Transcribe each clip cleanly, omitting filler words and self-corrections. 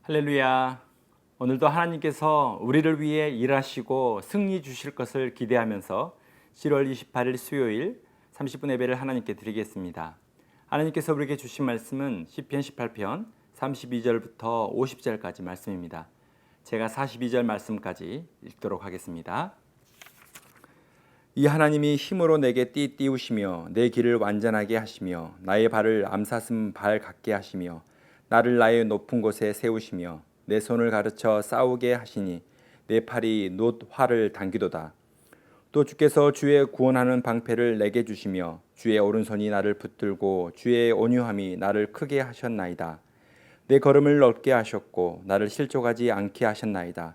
할렐루야. 오늘도 하나님께서 우리를 위해 일하시고 승리 주실 것을 기대하면서 7월 28일 수요일 30분 예배를 하나님께 드리겠습니다. 하나님께서 우리에게 주신 말씀은 시편 18편 32절부터 50절까지 말씀입니다. 제가 42절 말씀까지 읽도록 하겠습니다. 이 하나님이 힘으로 내게 띠우시며 내 길을 완전하게 하시며 나의 발을 암사슴 발 같게 하시며 나를 나의 높은 곳에 세우시며 내 손을 가르쳐 싸우게 하시니 내 팔이 놋 활을 당기도다. 또 주께서 주의 구원하는 방패를 내게 주시며 주의 오른손이 나를 붙들고 주의 온유함이 나를 크게 하셨나이다. 내 걸음을 넓게 하셨고 나를 실족하지 않게 하셨나이다.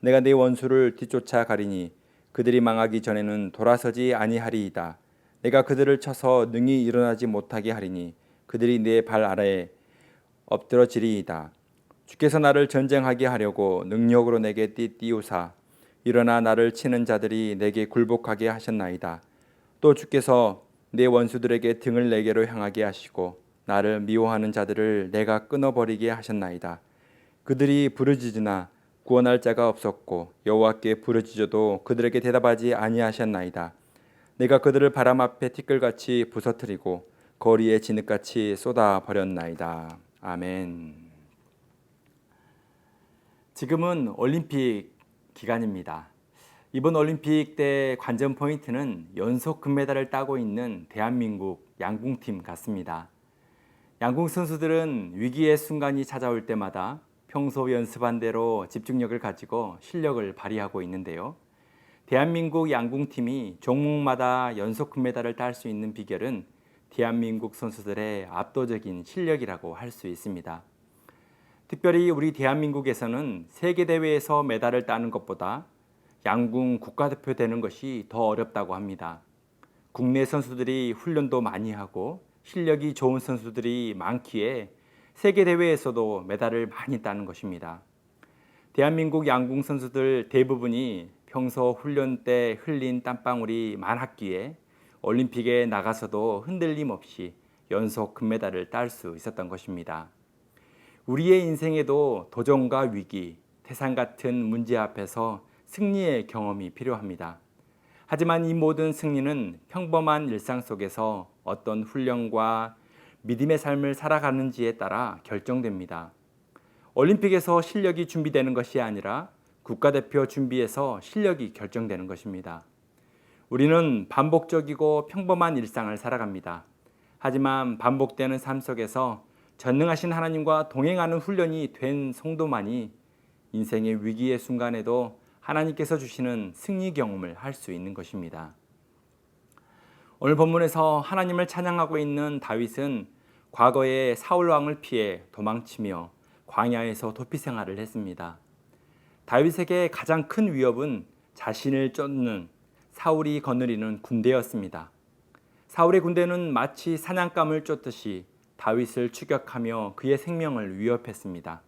내가 내 원수를 뒤쫓아 가리니 그들이 망하기 전에는 돌아서지 아니하리이다. 내가 그들을 쳐서 능히 일어나지 못하게 하리니 그들이 내 발 아래에 엎드러지리이다. 주께서 나를 전쟁하게 하려고 능력으로 내게 띠우사 일어나 나를 치는 자들이 내게 굴복하게 하셨나이다. 또 주께서 내 원수들에게 등을 내게로 향하게 하시고 나를 미워하는 자들을 내가 끊어버리게 하셨나이다. 그들이 부르짖으나 구원할 자가 없었고 여호와께 부르짖어도 그들에게 대답하지 아니하셨나이다. 내가 그들을 바람 앞에 티끌같이 부서뜨리고 거리에 진흙같이 쏟아 버렸나이다. 아멘. 지금은 올림픽 기간입니다. 이번 올림픽 때 관전 포인트는 연속 금메달을 따고 있는 대한민국 양궁팀 같습니다. 양궁 선수들은 위기의 순간이 찾아올 때마다 평소 연습한 대로 집중력을 가지고 실력을 발휘하고 있는데요. 대한민국 양궁팀이 종목마다 연속 금메달을 딸 수 있는 비결은 대한민국 선수들의 압도적인 실력이라고 할 수 있습니다. 특별히 우리 대한민국에서는 세계대회에서 메달을 따는 것보다 양궁 국가대표 되는 것이 더 어렵다고 합니다. 국내 선수들이 훈련도 많이 하고 실력이 좋은 선수들이 많기에 세계대회에서도 메달을 많이 따는 것입니다. 대한민국 양궁 선수들 대부분이 평소 훈련 때 흘린 땀방울이 많았기에 올림픽에 나가서도 흔들림 없이 연속 금메달을 딸 수 있었던 것입니다. 우리의 인생에도 도전과 위기, 태산 같은 문제 앞에서 승리의 경험이 필요합니다. 하지만 이 모든 승리는 평범한 일상 속에서 어떤 훈련과 믿음의 삶을 살아가는지에 따라 결정됩니다. 올림픽에서 실력이 준비되는 것이 아니라 국가대표 준비에서 실력이 결정되는 것입니다. 우리는 반복적이고 평범한 일상을 살아갑니다. 하지만 반복되는 삶 속에서 전능하신 하나님과 동행하는 훈련이 된 성도만이 인생의 위기의 순간에도 하나님께서 주시는 승리 경험을 할 수 있는 것입니다. 오늘 본문에서 하나님을 찬양하고 있는 다윗은 과거에 사울 왕을 피해 도망치며 광야에서 도피 생활을 했습니다. 다윗에게 가장 큰 위협은 자신을 쫓는 사울이 거느리는 군대였습니다. 사울의 군대는 마치 사냥감을 쫓듯이 다윗을 추격하며 그의 생명을 위협했습니다.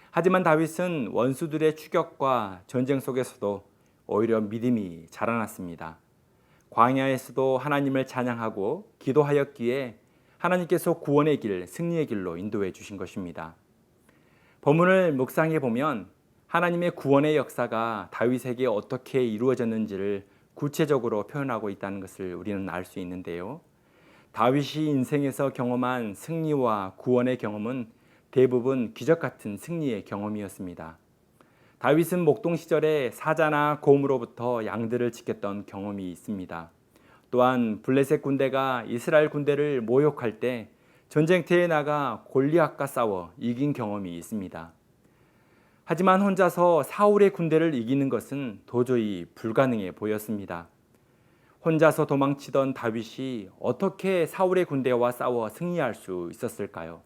하지만 다윗은 원수들의 추격과 전쟁 속에서도 오히려 믿음이 자라났습니다. 광야에서도 하나님을 찬양하고 기도하였기에 하나님께서 구원의 길, 승리의 길로 인도해 주신 것입니다. 본문을 묵상해 보면 하나님의 구원의 역사가 다윗에게 어떻게 이루어졌는지를 구체적으로 표현하고 있다는 것을 우리는 알 수 있는데요. 다윗이 인생에서 경험한 승리와 구원의 경험은 대부분 기적 같은 승리의 경험이었습니다. 다윗은 목동 시절에 사자나 곰으로부터 양들을 지켰던 경험이 있습니다. 또한 블레셋 군대가 이스라엘 군대를 모욕할 때 전쟁터에 나가 골리앗과 싸워 이긴 경험이 있습니다. 하지만 혼자서 사울의 군대를 이기는 것은 도저히 불가능해 보였습니다. 혼자서 도망치던 다윗이 어떻게 사울의 군대와 싸워 승리할 수 있었을까요?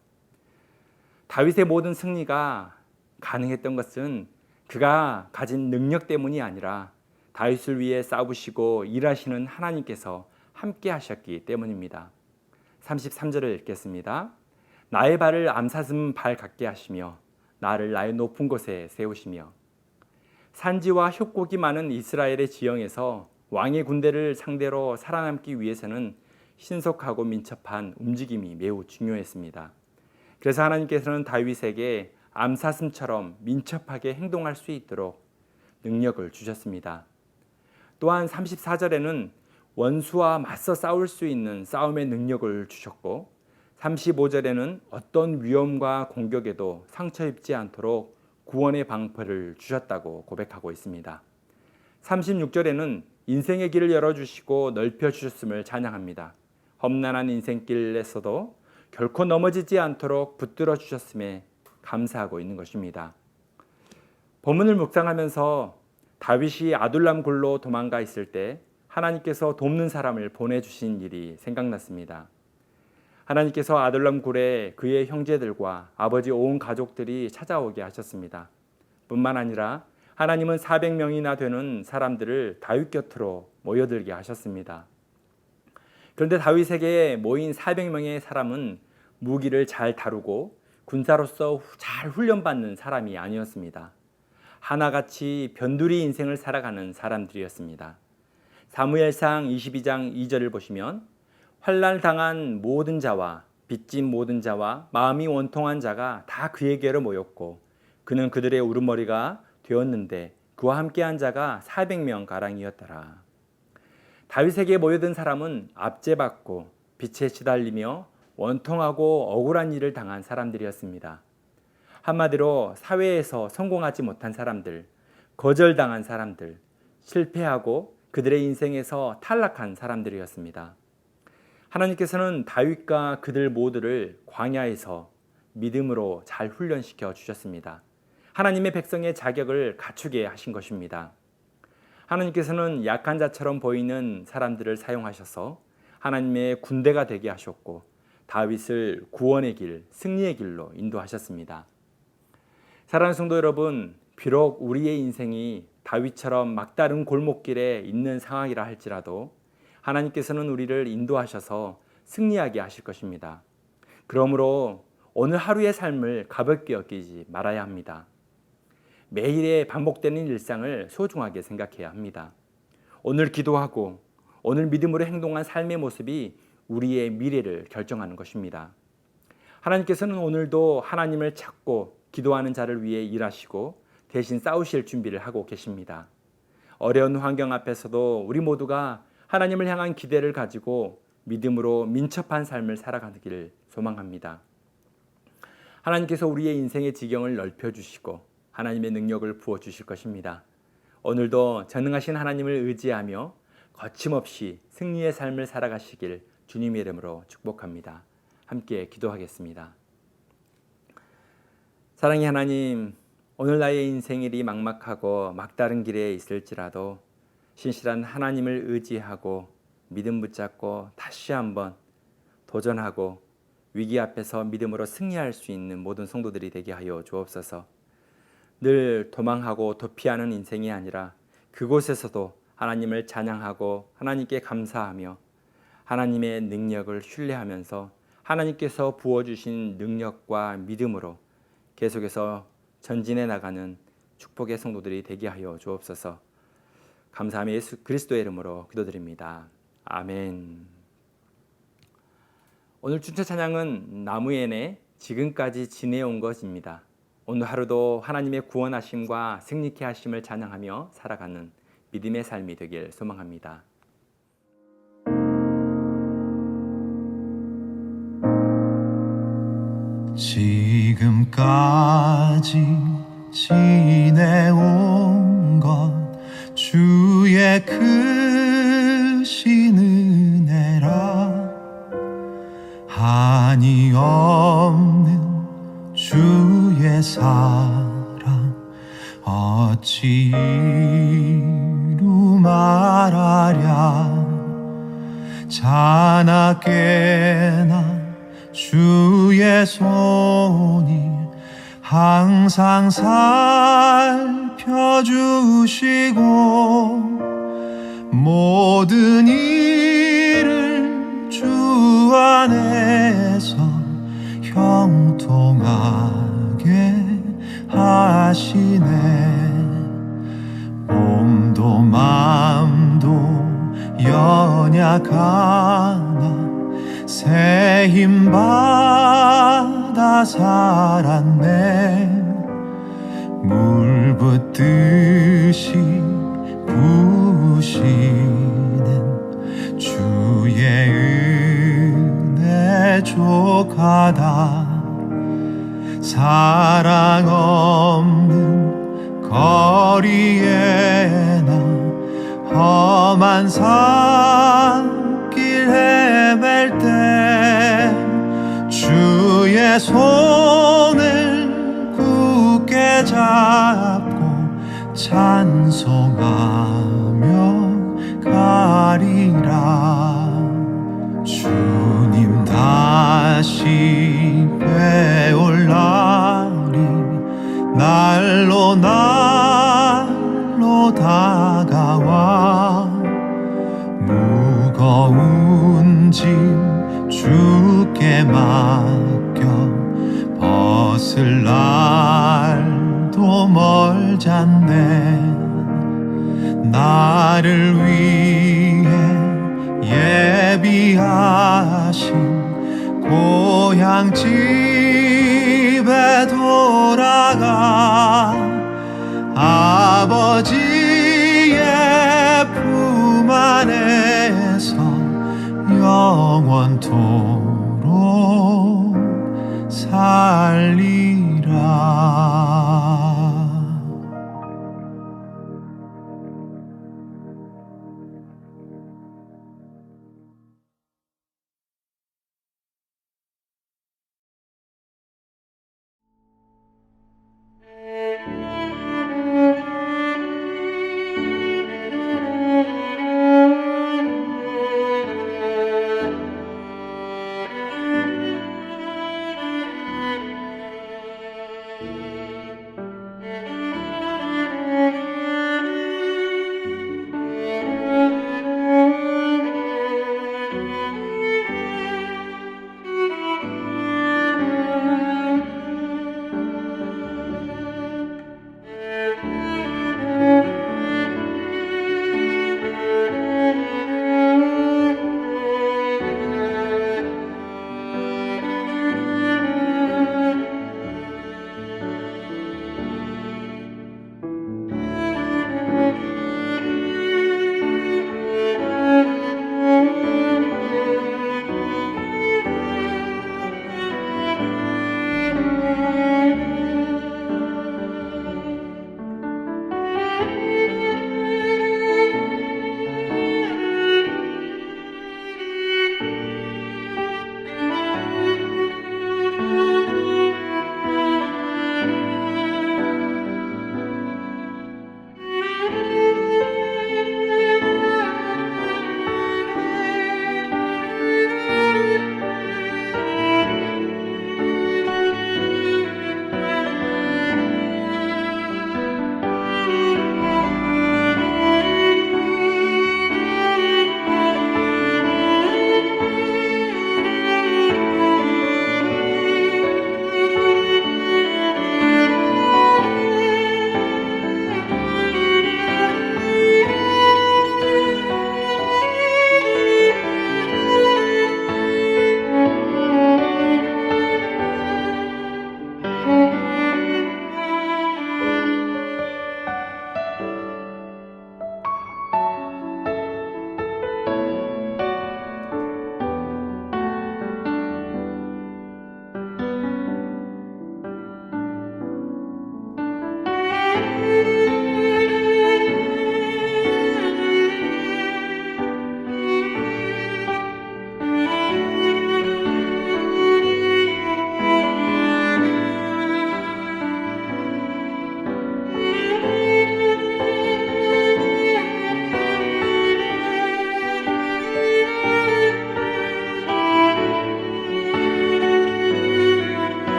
다윗의 모든 승리가 가능했던 것은 그가 가진 능력 때문이 아니라 다윗을 위해 싸우시고 일하시는 하나님께서 함께 하셨기 때문입니다. 33절을 읽겠습니다. 나의 발을 암사슴 발 같게 하시며 나를 나의 높은 곳에 세우시며. 산지와 협곡이 많은 이스라엘의 지형에서 왕의 군대를 상대로 살아남기 위해서는 신속하고 민첩한 움직임이 매우 중요했습니다. 그래서 하나님께서는 다윗에게 암사슴처럼 민첩하게 행동할 수 있도록 능력을 주셨습니다. 또한 34절에는 원수와 맞서 싸울 수 있는 싸움의 능력을 주셨고 35절에는 어떤 위험과 공격에도 상처 입지 않도록 구원의 방패를 주셨다고 고백하고 있습니다. 36절에는 인생의 길을 열어주시고 넓혀주셨음을 찬양합니다. 험난한 인생길에서도 결코 넘어지지 않도록 붙들어 주셨음에 감사하고 있는 것입니다. 본문을 묵상하면서 다윗이 아둘람 굴로 도망가 있을 때 하나님께서 돕는 사람을 보내주신 일이 생각났습니다. 하나님께서 아둘람 굴에 그의 형제들과 아버지 온 가족들이 찾아오게 하셨습니다. 뿐만 아니라 하나님은 400명이나 되는 사람들을 다윗 곁으로 모여들게 하셨습니다. 그런데 다윗에게 모인 400명의 사람은 무기를 잘 다루고 군사로서 잘 훈련받는 사람이 아니었습니다. 하나같이 변두리 인생을 살아가는 사람들이었습니다. 사무엘상 22장 2절을 보시면 환난당한 모든 자와 빚진 모든 자와 마음이 원통한 자가 다 그에게로 모였고 그는 그들의 우두머리가 되었는데 그와 함께한 자가 400명 가량이었더라. 다윗에게 모여든 사람은 압제받고 빚에 시달리며 원통하고 억울한 일을 당한 사람들이었습니다. 한마디로 사회에서 성공하지 못한 사람들, 거절당한 사람들, 실패하고 그들의 인생에서 탈락한 사람들이었습니다. 하나님께서는 다윗과 그들 모두를 광야에서 믿음으로 잘 훈련시켜 주셨습니다. 하나님의 백성의 자격을 갖추게 하신 것입니다. 하나님께서는 약한 자처럼 보이는 사람들을 사용하셔서 하나님의 군대가 되게 하셨고 다윗을 구원의 길, 승리의 길로 인도하셨습니다. 사랑하는 성도 여러분, 비록 우리의 인생이 다윗처럼 막다른 골목길에 있는 상황이라 할지라도 하나님께서는 우리를 인도하셔서 승리하게 하실 것입니다. 그러므로 오늘 하루의 삶을 가볍게 여기지 말아야 합니다. 매일의 반복되는 일상을 소중하게 생각해야 합니다. 오늘 기도하고 오늘 믿음으로 행동한 삶의 모습이 우리의 미래를 결정하는 것입니다. 하나님께서는 오늘도 하나님을 찾고 기도하는 자를 위해 일하시고 대신 싸우실 준비를 하고 계십니다. 어려운 환경 앞에서도 우리 모두가 하나님을 향한 기대를 가지고 믿음으로 민첩한 삶을 살아가기를 소망합니다. 하나님께서 우리의 인생의 지경을 넓혀주시고 하나님의 능력을 부어주실 것입니다. 오늘도 전능하신 하나님을 의지하며 거침없이 승리의 삶을 살아가시길 주님의 이름으로 축복합니다. 함께 기도하겠습니다. 사랑의 하나님, 오늘 나의 인생일이 막막하고 막다른 길에 있을지라도 신실한 하나님을 의지하고 믿음 붙잡고 다시 한번 도전하고 위기 앞에서 믿음으로 승리할 수 있는 모든 성도들이 되게 하여 주옵소서. 늘 도망하고 도피하는 인생이 아니라 그곳에서도 하나님을 찬양하고 하나님께 감사하며 하나님의 능력을 신뢰하면서 하나님께서 부어주신 능력과 믿음으로 계속해서 전진해 나가는 축복의 성도들이 되게 하여 주옵소서. 감사하며 예수 그리스도의 이름으로 기도드립니다. 아멘. 오늘 주차 찬양은 나무엔의 지금까지 지내온 것입니다. 오늘 하루도 하나님의 구원하심과 승리케 하심을 찬양하며 살아가는 믿음의 삶이 되길 소망합니다. 지금까지 지내온 것 주의 크신 은혜라 한이 없는 주의 사랑 어찌 이루 말하랴 자나깨나 주의 손이 항상 살펴주시고 모든 일을 주 안에서 형통하게 하시네 몸도 마음도 연약하나 새 힘 받아 살았네 사랑 없는 거리에 나 험한 산길 헤맬 때 주의 손을 굳게 잡고 찬송하며 가리라. 주님 다시 배올 날이 날로 다가와 무거운 짐 주께 맡겨 벗을 날도 멀잖네. 나를 위해 예비하신 고향 집에 돌아가 아버지의 품 안에서 영원토록 살리